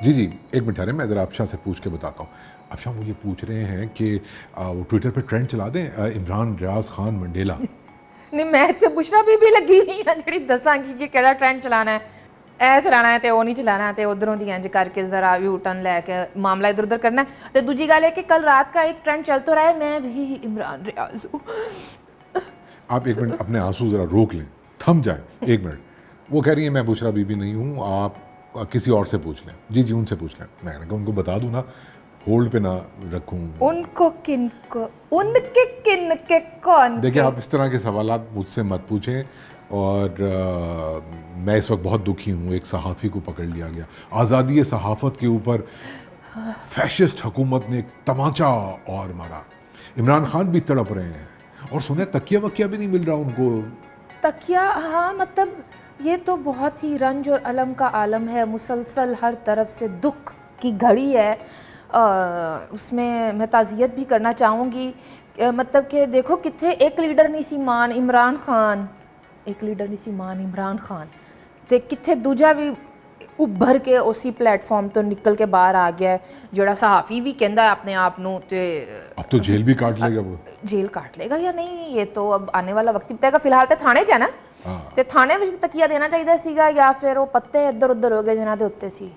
جی جی ایک منٹ ٹھہرے، میں ذرا افشاں سے پوچھ کے بتاتا ہوں. افشاں وہ یہ پوچھ رہے ہیں کہ وہ ٹویٹر پہ ٹرینڈ چلا دیں عمران ریاض خان منڈیلا. نہیں میں تے بشرا بی لگی ہوئی ہاں جڑی دساں کہ کہڑا ٹرینڈ چلانا ہے، اے چلانا ہے تے وہ نہیں چلانا ہے تے ادھروں دی انج کر کے ذرا یو ٹرن لے کے معاملہ ادھر ادھر کرنا ہے. تے دوسری گل ہے کہ کل رات کا ایک ٹرینڈ چل تو رہا ہے میں بھی عمران ریاض ہوں. آپ ایک منٹ اپنے آنسو ذرا روک لیں، تھم جائیں ایک منٹ. وہ کہہ رہی ہیں میں بشرا بی نہیں ہوں، آپ کسی اور سے پوچھ لیں. جی جی ان سے پوچھ لیں. میں نے کہا ان کو بتا دوں نا، ہولڈ پہ نہ رکھوں. ان کو کن کو، ان کے کن کے کون دیکھیں کے. آپ اس طرح کے سوالات مجھ سے مت پوچھیں. اور میں اس وقت بہت دکھی ہوں. ایک صحافی کو پکڑ لیا گیا، آزادی صحافت کے اوپر فیشسٹ حکومت نے ایک تمانچہ اور مارا. عمران خان بھی تڑپ رہے ہیں، اور سنیں تکیہ وکیہ بھی نہیں مل رہا ان کو. تکیہ ہاں مطلب یہ تو بہت ہی رنج اور الم کا عالم ہے، مسلسل ہر طرف سے دکھ کی گھڑی ہے. اس میں تعزیت بھی کرنا چاہوں گی. مطلب کہ دیکھو کتنے ایک لیڈر نہیں سی مان عمران خان، ایک لیڈر نہیں سی مان عمران خان تے کتنے دوجا بھی ابھر کے اسی پلیٹ فارم تو نکل کے باہر آ گیا ہے جڑا صحافی بھی کہندا ہے اپنے آپ نو. تے اب تو جیل بھی کاٹ لے گا وہ. جیل کاٹ لے گا یا نہیں یہ تو اب آنے والا وقت بتائے گا. فی الحال تے تھانے چ ہے نا، تے تھانے وچ تکیہ دینا چاہیے سیگا یا پھر وہ پتے ادھر ادھر ہو گئے جنہاں دے اوتے سی.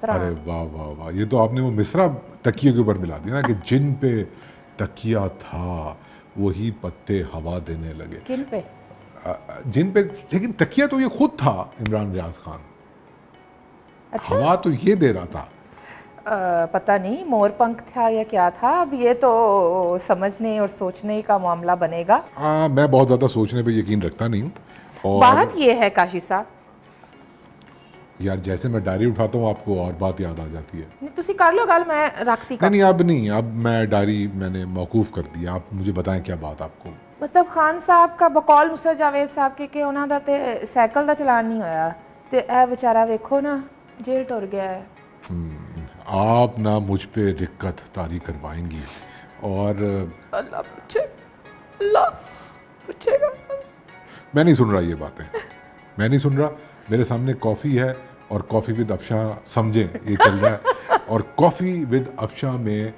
ارے واہ واہ واہ، یہ تو آپ نے وہ مصرع تکیے کے اوپر ملا دیا نا کہ جن پہ تکیہ تھا وہی پتے ہوا دینے لگے. کن پہ؟ جن پہ، لیکن تکیہ تو یہ خود تھا عمران ریاض خان. اچھا ہوا تو یہ دے رہا تھا. پتہ نہیں مور پنکھ تھا یا کیا تھا، اب یہ تو سمجھنے اور سوچنے کا معاملہ بنے گا. میں بہت زیادہ سوچنے پہ یقین رکھتا نہیں ہوں. اور بات یہ ہے کاشف صاحب، یار جیسے میں ڈائری اٹھاتا ہوں آپ کو اور بات یاد آ جاتی ہے. نہیں تسی کر لو گل، میں رکھتی کر. نہیں اب نہیں، اب میں ڈائری میں نے موقوف کر دیا. آپ مجھے بتائیں کیا بات آپ کو. مطلب خان صاحب کا بقول مصر جاوید صاحب کے کہ انہوں دا تے سائیکل دا چلان نہیں ہویا تے اے بیچارہ ویکھو نا جیل ٹر گیا ہے. آپ نہ مجھ پہ رقت طاری کروائیں گی. اور اللہ پوچھے، اللہ پوچھے گا. میں نہیں سن رہا یہ باتیں، میں نہیں سن رہا. میرے سامنے کافی ہے اور کافی ود افشاں سمجھیں یہ چل رہا ہے. اور کافی ود افشاں میں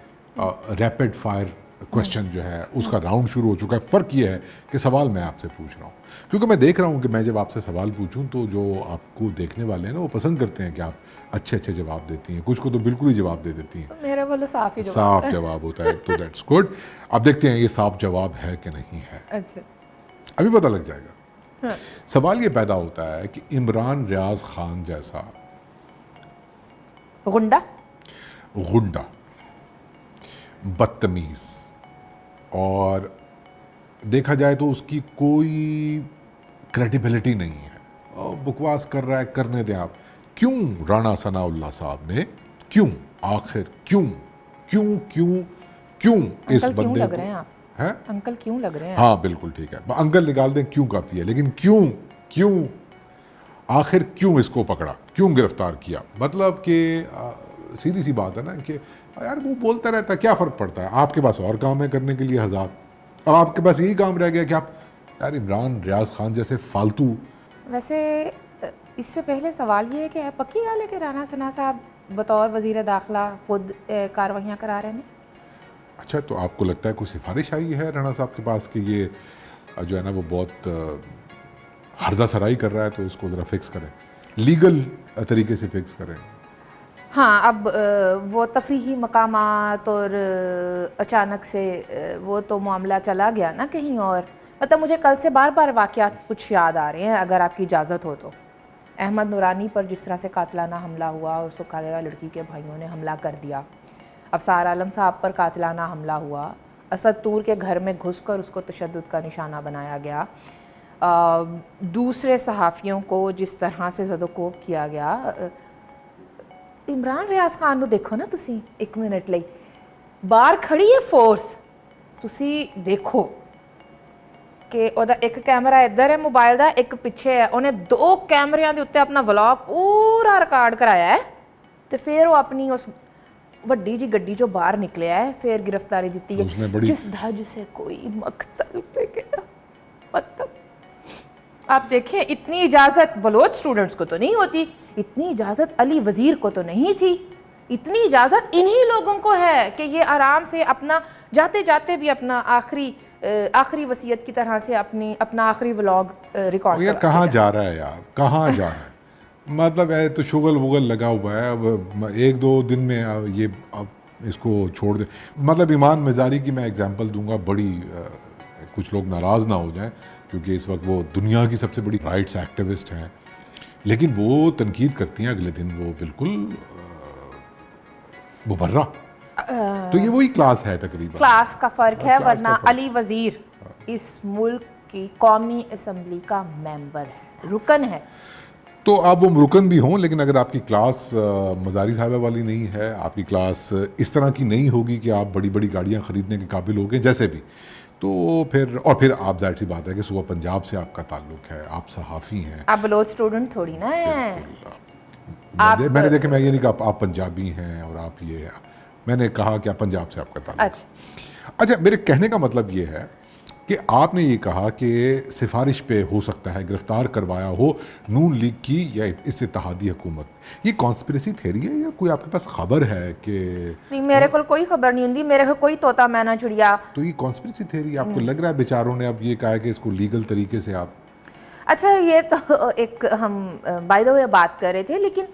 ریپڈ فائر کوشچن جو ہے اس کا راؤنڈ شروع ہو چکا ہے. فرق یہ ہے کہ سوال میں آپ سے پوچھ رہا ہوں، کیونکہ میں دیکھ رہا ہوں کہ میں جب آپ سے سوال پوچھوں تو جو آپ کو دیکھنے والے ہیں نا وہ پسند کرتے ہیں کہ آپ اچھے اچھے جواب دیتی ہیں. کچھ کو تو بالکل ہی جواب دے دیتی ہیں. میرے والوں صاف ہی جواب. صاف جواب ہوتا ہے تو دیٹس گڈ. اب دیکھتے ہیں یہ صاف جواب ہے کہ نہیں ہے. اچھا ابھی پتہ لگ جائے گا. سوال یہ پیدا ہوتا ہے کہ عمران ریاض خان جیسا غنڈہ، بدتمیز، اور دیکھا جائے تو اس کی کوئی کریڈیبلٹی نہیں ہے، بکواس کر رہا ہے، کرنے دیں آپ. کیوں رانا ثناء اللہ صاحب نے، کیوں آخر کیوں کیوں کیوں کیوں اس انکل کیوں بندے لگ کو رہے ہیں آپ؟ انکل کیوں لگ رہے ہیں؟ ہاں بالکل ٹھیک ہے، انکل نکال دیں، کیوں کافی ہے، لیکن کیوں آخر کیوں اس کو پکڑا، کیوں گرفتار کیا. مطلب کہ سیدھی سی بات ہے نا کہ یار وہ بولتا رہتا ہے، کیا فرق پڑتا ہے، آپ کے پاس اور کام ہے کرنے کے لیے ہزار. اب آپ کے پاس یہی کام رہ گیا کہ آپ یار عمران ریاض خان جیسے فالتو. ویسے اس سے پہلے سوال یہ ہے کہ پکی گل ہے کہ رانا ثناء صاحب بطور وزیر داخلہ خود کارروائیاں کرا رہے ہیں؟ اچھا تو آپ کو لگتا ہے کوئی سفارش آئی ہے رانا صاحب کے پاس کہ یہ جو ہے نا وہ بہت ہرزہ سرائی کر رہا ہے تو اس کو ذرا فکس کریں، لیگل طریقے سے فکس کریں. ہاں اب وہ تفریحی مقامات اور اچانک سے وہ تو معاملہ چلا گیا نا کہیں اور. مطلب مجھے کل سے بار بار واقعات کچھ یاد آ رہے ہیں اگر آپ کی اجازت ہو تو. احمد نورانی پر جس طرح سے قاتلانہ حملہ ہوا اور اس کو کہا گیا لڑکی کے بھائیوں نے حملہ کر دیا. ابصار عالم صاحب پر قاتلانہ حملہ ہوا، اسد طور کے گھر میں گھس کر اس کو تشدد کا نشانہ بنایا گیا، دوسرے صحافیوں کو جس طرح سے زد و کوب کیا گیا. عمران ریاض خان نو دیکھو نا تسی ایک منٹ لئی، باہر کھڑی ہے فورس، تسی دیکھو کہ او دا ایک کیمرہ ادھر ہے موبائل دا، ایک پیچھے ہے، انہیں 2 کیمریاں دے اوتے اپنا ولاگ پورا ریکارڈ کرایا ہے تے پھر وہ اپنی اس وڈی جی گڈی جو باہر نکلیا ہے پھر گرفتاری دیتی ہے اس نے بڑی جس دھج سے کوئی مقتل پہ گیا. مطلب آپ دیکھیں اتنی اجازت بلوچ اسٹوڈنٹس کو تو نہیں ہوتی، اتنی اجازت علی وزیر کو تو نہیں تھی، اتنی اجازت انہی لوگوں کو ہے کہ یہ آرام سے اپنا جاتے جاتے بھی اپنا آخری وصیت کی طرح سے اپنا آخری ولاگ ریکارڈ یار کرتے کہاں ہیں۔ جا رہا ہے یار، کہاں جا رہا ہے؟ مطلب ہے تو شغل وغل لگا ہوا ہے، اب ایک دو دن میں یہ اب اس کو چھوڑ دے۔ مطلب ایمان مزاری کی میں اگزامپل دوں گا، بڑی کچھ لوگ ناراض نہ ہو جائیں کیونکہ اس وقت وہ دنیا کی سب سے بڑی رائٹس ایکٹیوسٹ ہیں، لیکن وہ تنقید کرتی ہیں اگلے دن وہ بالکل مبرہ، تو یہ وہی کلاس ہے تقریباً، کلاس کا فرق ہے، کلاس کا ورنہ فرق۔ علی وزیر اس ملک کی قومی اسمبلی کا ممبر ہے، رکن ہے۔ تو آپ وہ رکن بھی ہوں، لیکن اگر آپ کی کلاس مزاری صاحبہ والی نہیں ہے، آپ کی کلاس اس طرح کی نہیں ہوگی کہ آپ بڑی بڑی گاڑیاں خریدنے کے قابل ہو گئے جیسے بھی، تو پھر آپ ظاہر سی بات ہے کہ صبح پنجاب سے آپ کا تعلق ہے، آپ صحافی ہیں۔ آپ بلوچ اسٹوڈنٹ تھوڑی نا ہیں۔ میں نے دیکھا، میں یہ نہیں کہا آپ پنجابی ہیں اور آپ یہ، میں نے کہا کہ آپ پنجاب سے آپ کا تعلق ہے۔ اچھا، میرے کہنے کا مطلب یہ ہے کہ آپ نے یہ کہا کہ سفارش پہ ہو سکتا ہے گرفتار کروایا ہو نون لیگ کی یا اس اتحادی حکومت، یہ کانسپریسی تھیوری ہے یا کوئی آپ کے پاس خبر ہے کہ؟ نہیں، میرے کو کوئی خبر نہیں ہوندی، میرے کو کوئی طوطا مینا چڑیا۔ تو یہ کانسپریسی تھیوری آپ کو لگ رہا ہے بیچاروں نے اب یہ کہا ہے کہ اس کو لیگل طریقے سے آپ؟ اچھا، یہ تو ایک ہم بائی دا وے بات کر رہے تھے، لیکن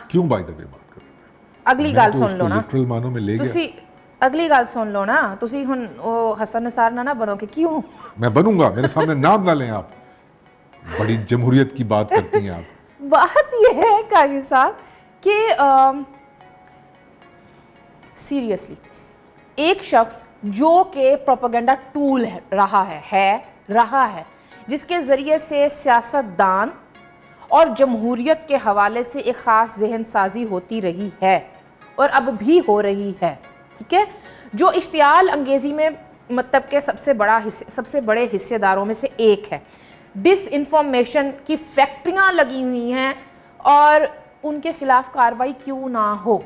کیوں بائی دا وے بات کر رہے تھے؟ اگلی گل سن لو نا، لٹرل معنوں میں لے گیا۔ تسی اگلی گل سن لو نا، تسی ہن وہ حسن نثار نہ بنو کہ کیوں؟ میں بنوں گا، میرے سامنے نام نہ لیں آپ، بڑی جمہوریت کی بات کرتی ہیں آپ۔ بات یہ ہے کاشف صاحب کہ سیریسلی ایک شخص جو کہ پروپیگنڈا ٹول رہا ہے، جس کے ذریعے سے سیاستدان اور جمہوریت کے حوالے سے ایک خاص ذہن سازی ہوتی رہی ہے اور اب بھی ہو رہی ہے، ٹھیک ہے، جو اشتعال انگیزی میں مطلب کہ سب سے بڑے حصے داروں میں سے ایک ہے، ڈس انفارمیشن کی فیکٹریاں لگی ہوئی ہیں اور ان کے خلاف کارروائی کیوں نہ ہو؟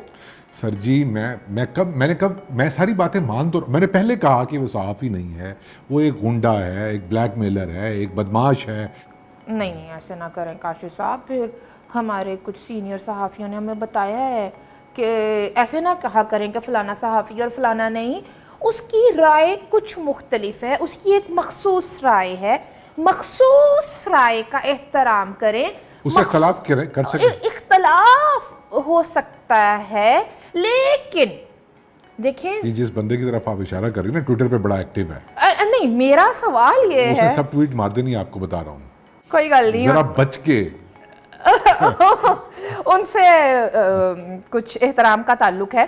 سر جی، میں ساری باتیں مان تو، میں نے پہلے کہا کہ وہ صحافی نہیں ہے، وہ ایک غنڈہ ہے، ایک بلیک میلر ہے، ایک بدماش ہے۔ نہیں ایسے نہ کریں کاشف صاحب، پھر ہمارے کچھ سینئر صحافیوں نے ہمیں بتایا ہے کہ ایسے نہ کہا کریں کہ فلانا صحافی اور فلانا نہیں، اس کی رائے کچھ مختلف ہے، اس کی ایک مخصوص رائے ہے، مخصوص رائے کا احترام کریں۔ اس سے اختلاف کر سکیں، اختلاف ہو سکتا ہے، لیکن دیکھیں، یہ جس بندے کی طرف آپ اشارہ کر رہی ہیں نا، ٹویٹر پہ بڑا ایکٹیو ہے، نہیں میرا سوال یہ اس ہے، نے سب ٹویٹ مار دینی، آپ کو بتا رہا ہوں، کوئی گل نہیں، ذرا بچ کے۔ ان سے کچھ احترام کا تعلق ہے،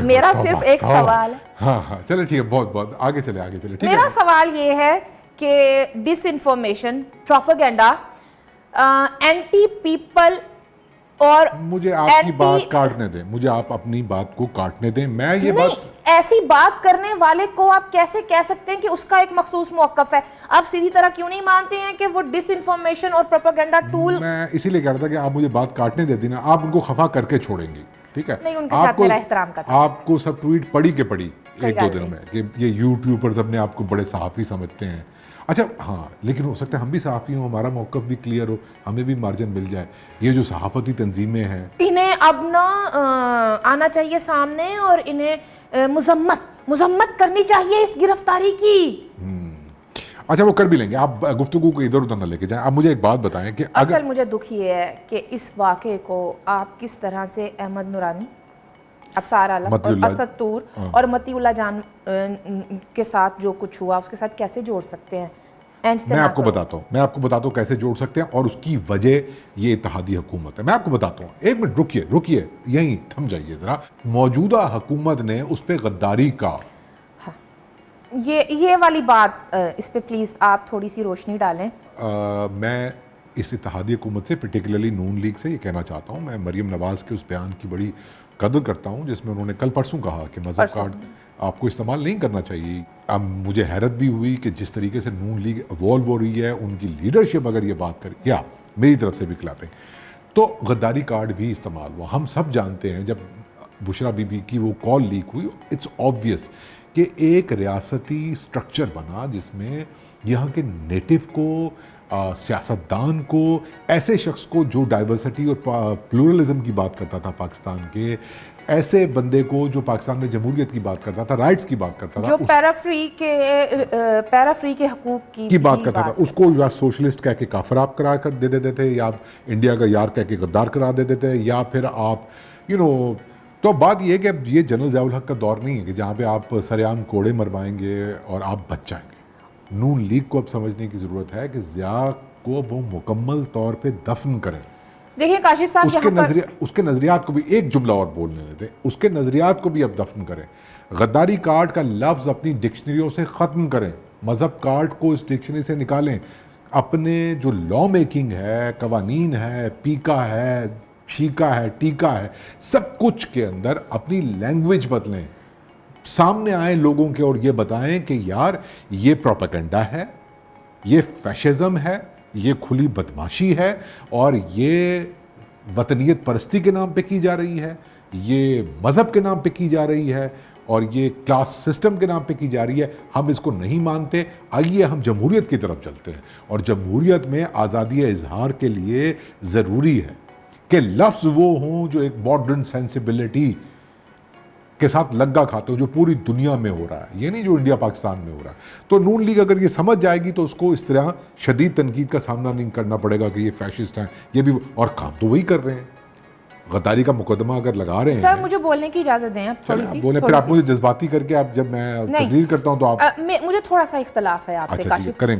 میرا صرف ایک سوال ہے، ہاں چلے ٹھیک ہے، بہت آگے چلے ٹھیک ہے۔ میرا سوال یہ ہے کہ ڈس انفارمیشن، پروپیگنڈا، اینٹی پیپل اور مجھے آپ کی بات کاٹنے دیں، مجھے آپ اپنی بات کو کاٹنے دیں، میں یہ بات، نہیں، ایسی بات کرنے والے کو آپ کیسے کہہ سکتے ہیں کہ اس کا ایک مخصوص موقف ہے؟ آپ سیدھی طرح کیوں نہیں مانتے ہیں کہ وہ ڈس انفارمیشن اور پروپیگنڈا ٹول؟ میں اسی لیے کہہ رہا تھا کہ آپ مجھے بات کاٹنے دیتی نا، آپ ان کو خفا کر کے چھوڑیں گی، ٹھیک ہے؟ نہیں، ان کے ساتھ میرا احترام کرتا ہوں۔ آپ کو سب ٹویٹ پڑھی کے پڑھی ایک دو گل دن میں کہ یہ یوٹیوبرز اپنے آپ کو بڑے صحافی سمجھتے ہیں۔ اچھا ہاں، لیکن ہو سکتا ہے ہم بھی صحافی ہوں، ہمارا موقف بھی کلیئر ہو، ہمیں بھی مارجن مل جائے۔ یہ جو صحافتی تنظیمیں ہیں، انہیں اب نہ آنا چاہیے سامنے اور انہیں مذمت کرنی چاہیے اس گرفتاری کی۔ اچھا وہ کر بھی لیں گے، آپ گفتگو کو ادھر ادھر نہ لے کے جائیں۔ اب مجھے ایک بات بتائیں کہ اصل مجھے دکھ یہ ہے کہ اس واقعے کو آپ کس طرح سے احمد نورانی، ابصار عالم اور اسد طور اور متی اللہ جان کے ساتھ جو کچھ ہوا اس کے ساتھ کیسے جوڑ سکتے ہیں؟ میں آپ کو بتاتا ہوں کیسے جوڑ سکتے ہیں، اور اس کی وجہ یہ اتحادی حکومت ہے۔ میں آپ کو بتاتا ہوں، ایک منٹ رکیے، یہیں تھم جائیے ذرا۔ موجودہ حکومت نے اس پہ غداری کا، یہ والی بات اس پہ پلیز آپ تھوڑی سی روشنی ڈالیں۔ میں اس اتحادی حکومت سے، پرٹیکولرلی نون لیگ سے یہ کہنا چاہتا ہوں، میں مریم نواز کے اس بیان کی بڑی قدر کرتا ہوں جس میں انہوں نے کل پرسوں کہا کہ مذہب کارڈ آپ کو استعمال نہیں کرنا چاہیے۔ اب مجھے حیرت بھی ہوئی کہ جس طریقے سے نون لیگ ایوالو ہو رہی ہے، ان کی لیڈرشپ اگر یہ بات کرے، یا میری طرف سے بھی کلاپنگ، تو غداری کارڈ بھی استعمال ہوا۔ ہم سب جانتے ہیں جب بشرا بی بی کی وہ کال لیک ہوئی، اٹس آبویس کہ ایک ریاستی سٹرکچر بنا جس میں یہاں کے نیٹو کو، سیاستدان کو، ایسے شخص کو جو ڈائیورسٹی اور پلورلزم کی بات کرتا تھا پاکستان کے، ایسے بندے کو جو پاکستان میں جمہوریت کی بات کرتا تھا، رائٹس کی بات کرتا تھا، جو پیرا فری کے حقوق کی بات کرتا تھا، اس کو یا سوشلسٹ کہہ کے کافر آپ قرار کر دے دیتے تھے، یا آپ انڈیا کا یار کہہ کے غدار قرار دے دیتے تھے، یا پھر آپ تو بات یہ ہے کہ یہ جنرل ضیاء الحق کا دور نہیں ہے کہ جہاں پہ آپ سریعام کوڑے مروائیں گے اور آپ بچ جائیں گے۔ نون لیگ کو اب سمجھنے کی ضرورت ہے کہ ضیاء کو وہ مکمل طور پہ دفن کریں۔ دیکھیں کاشف صاحب، اس کے نظریات کو بھی ایک جملہ اور بولنے دیتے، اس کے نظریات کو بھی اب دفن کریں۔ غداری کارڈ کا لفظ اپنی ڈکشنریوں سے ختم کریں، مذہب کارڈ کو اس ڈکشنری سے نکالیں، اپنے جو لا میکنگ ہے، قوانین ہے، پیکا ہے، شیکا ہے، ٹیکا ہے، سب کچھ کے اندر اپنی لینگویج بدلیں، سامنے آئیں لوگوں کے اور یہ بتائیں کہ یار یہ پروپیگنڈا ہے، یہ فیشزم ہے، یہ کھلی بدماشی ہے، اور یہ وطنیت پرستی کے نام پہ کی جا رہی ہے، یہ مذہب کے نام پہ کی جا رہی ہے، اور یہ کلاس سسٹم کے نام پہ کی جا رہی ہے۔ ہم اس کو نہیں مانتے۔ آئیے ہم جمہوریت کی طرف چلتے ہیں، اور جمہوریت میں آزادی اظہار کے لیے ضروری ہے کہ لفظ وہ ہوں جو ایک ماڈرن سینسیبلٹی کے ساتھ لگا کھاتے ہو، جو پوری دنیا میں ہو رہا ہے، یہ نہیں جو انڈیا پاکستان میں ہو رہا ہے۔ تو نون لیگ اگر یہ سمجھ جائے گی تو اس کو اس طرح شدید تنقید کا سامنا نہیں کرنا پڑے گا کہ یہ فیشسٹ ہیں، یہ بھی، اور کام تو وہی کر رہے ہیں۔ غداری کا مقدمہ اگر لگا رہے ہیں، سر مجھے بولنے کی اجازت دیں اب تھوڑی سی، بولیں، پھر آپ مجھے جذباتی کر کے، آپ جب میں تقریر کرتا ہوں تو آپ، مجھے تھوڑا سا اختلاف ہے آپ سے کاشف۔ کریں۔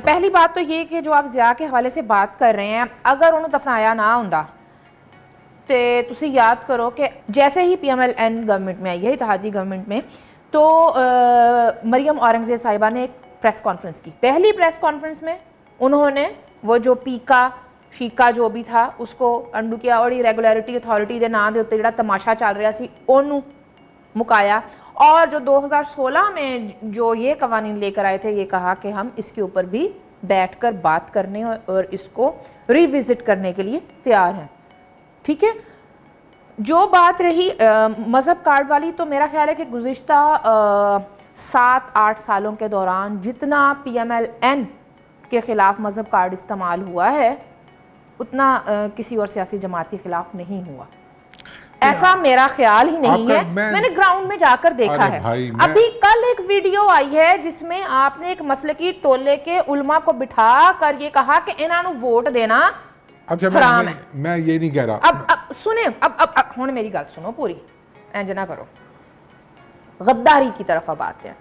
پہلی بات تو یہ کہ جو آپ ضیاء کے حوالے سے بات کر رہے ہیں، اگر انہوں دفنایا نہ ہوندا تے تسی یاد کرو کہ جیسے ہی P M L N government میں آئی ہے، اتحادی گورنمنٹ میں، تو مریم اورنگزیب صاحبہ نے ایک پریس کانفرنس کی۔ پہلی پریس کانفرنس میں انہوں نے وہ جو پیکا شیکا جو بھی تھا اس کو انڈو کیا، اور ریگولیرٹی اتھارٹی دے نام دے اوتے جڑا تماشا چل رہا سی اونوں مکایا، اور جو 2016 میں جو یہ قوانین لے کر آئے تھے، یہ کہا کہ ہم اس کے اوپر بھی بیٹھ کر بات کرنے اور اس کو ریوزٹ کرنے کے لیے تیار ہیں۔ ٹھیک ہے، جو بات رہی مذہب کارڈ والی، تو میرا خیال ہے کہ گزشتہ 7-8 سالوں کے دوران جتنا پی ایم ایل این کے خلاف مذہب کارڈ استعمال ہوا ہے، اتنا کسی اور سیاسی جماعت کے خلاف نہیں ہوا، ایسا میرا خیال ہی نہیں ہے۔ میں نے گراؤنڈ میں جا کر دیکھا ہے۔ ابھی کل ایک ویڈیو آئی ہے جس میں آپ نے ایک مسلکی ٹولے کے علماء کو بٹھا کر یہ کہا کہ انہاں نو ووٹ دینا حرام ہے۔ میں یہ نہیں کہہ رہا، اب سنیں، اب ہن میری گل سنو پوری، انج نہ کرو۔ غداری کی طرف اب آتے ہیں۔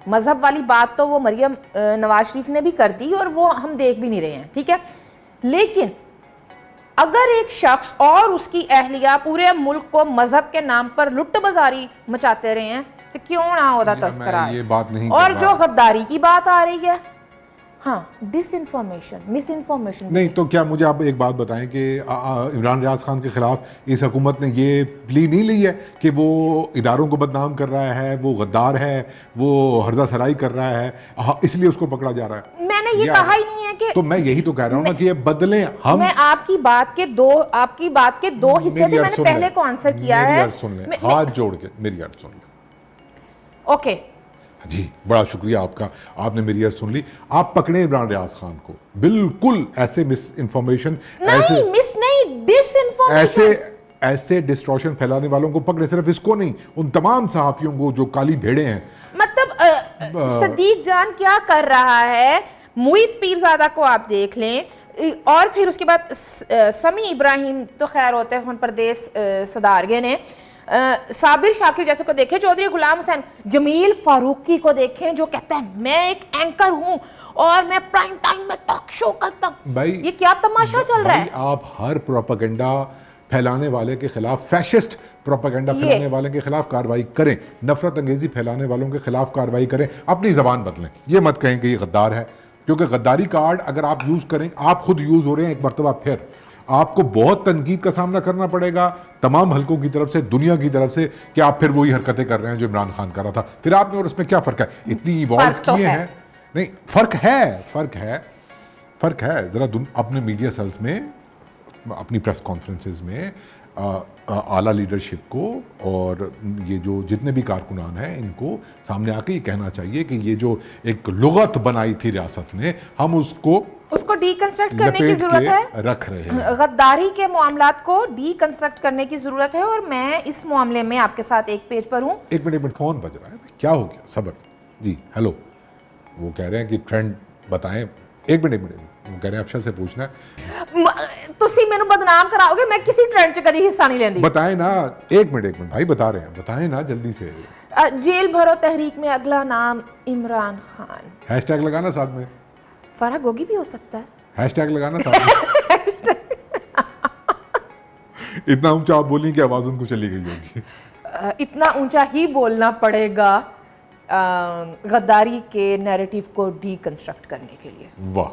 مذہب والی بات تو وہ مریم نواز شریف نے بھی کر دی اور وہ ہم دیکھ بھی نہیں رہے ہیں، ٹھیک ہے، لیکن اگر ایک شخص اور اس کی اہلیہ پورے ملک کو مذہب کے نام پر لٹ بازاری مچاتے رہے ہیں تو کیوں نہ ہوتا تذکرہ ہے؟ اور جو غداری کی بات آ رہی ہے، ہاں، ڈس انفارمیشن، مس انفارمیشن نہیں، تو کیا مجھے آپ ایک بات بتائیں کہ عمران ریاض خان کے خلاف اس حکومت نے یہ پلی نہیں لی ہے کہ وہ اداروں کو بدنام کر رہا ہے، وہ غدار ہے، وہ ہرزہ سرائی کر رہا ہے، اس لیے اس کو پکڑا جا رہا ہے؟ میں نے یہ کہا ہی نہیں ہے کہ، تو میں یہی تو کہہ رہا ہوں نا کہ یہ بدلیں ہم۔ میں آپ کی بات کے دو حصے تھے، میں نے پہلے کو آنسر کیا ہے۔ میری عرض سن لیں، ہاتھ جوڑ کے میری عرض سن لیں۔ اوکے جی، بڑا شکریہ آپ کا، آپ نے میری عرض سن لی۔ آپ پکڑیں عمران ریاض خان کو، بالکل ایسے مس انفارمیشن، ایسے ڈسٹورشن پھیلانے والوں کو پکڑے، صرف اس کو نہیں، ان تمام صحافیوں کو جو کالی بھیڑے ہیں۔ مطلب صدیق جان کیا کر رہا ہے، موید پیرزادہ کو آپ دیکھ لیں، اور پھر اس کے بعد سمی ابراہیم تو خیر ہوتے ہیں پردیس صدارگے نے، صابر شاکر جیسے کو دیکھیں، چودھری غلام حسین، جمیل فاروقی کو دیکھیں جو کہتا ہے میں ایک اینکر ہوں اور میں پرائم ٹائم میں ٹاک شو کرتا ہوں۔ یہ کیا تماشا چل رہا ہے؟ آپ ہر پروپیگنڈا پھیلانے والے کے خلاف، فیشسٹ پروپیگنڈا پھیلانے والے کے خلاف کارروائی کریں، نفرت انگیزی پھیلانے والوں کے خلاف کارروائی کریں، اپنی زبان بدلیں، یہ مت کہیں کہ یہ غدار ہے، کیونکہ غداری کارڈ اگر آپ یوز کریں، آپ خود یوز ہو رہے ہیں ایک مرتبہ، پھر آپ کو بہت تنقید کا سامنا کرنا پڑے گا تمام حلقوں کی طرف سے، دنیا کی طرف سے، کہ آپ پھر وہی حرکتیں کر رہے ہیں جو عمران خان کر رہا تھا۔ پھر آپ نے اور اس میں کیا فرق ہے؟ اتنی ایوالو کیے ہیں، نہیں فرق ہے ذرا اپنے میڈیا سیلز میں، اپنی پریس کانفرنسز میں اعلیٰ لیڈرشپ کو اور یہ جو جتنے بھی کارکنان ہیں ان کو سامنے آ کے یہ کہنا چاہیے کہ یہ جو ایک لغت بنائی تھی ریاست نے ہم اس کو ڈی کنسٹرکٹ کرنے کی لپیٹ ضرورت کے ہے. رکھ رہے ہیں. غداری کے معاملات کو ڈی کنسٹرکٹ کرنے کی ضرورت ہے اور میں اس معاملے میں آپ کے ساتھ ایک پیج پر ہوں. ایک منٹ فون بج رہا ہے, کیا ہو گیا؟ صبر. جی ہیلو. وہ کہہ رہے ہیں کہ ٹرینڈ بتائیں. ایک منٹ وہ کہہ رہے ہیں افشا سے پوچھنا ہے. تسی مینوں بدنام کراؤ گے, میں کسی ٹرینڈ چ کدی حصہ نہیں لیندی. بتائیں نا. ایک منٹ بھائی بتا رہے ہیں, بتائیں نا جلدی سے. جیل بھرو تحریک میں اگلا نام عمران خان. ہیش ٹیگ لگانا ساتھ میں. فرح گوگی بھی ہو سکتا ہے. ہیش ٹیگ لگانا ساتھ میں. اتنا اونچا آپ بولیں کہ آواز ان کو چلی گئی ہوگی. اتنا اونچا ہی بولنا پڑے گا غداری کے نیریٹیو کو ڈی کنسٹرکٹ کرنے کے لیے. واہ.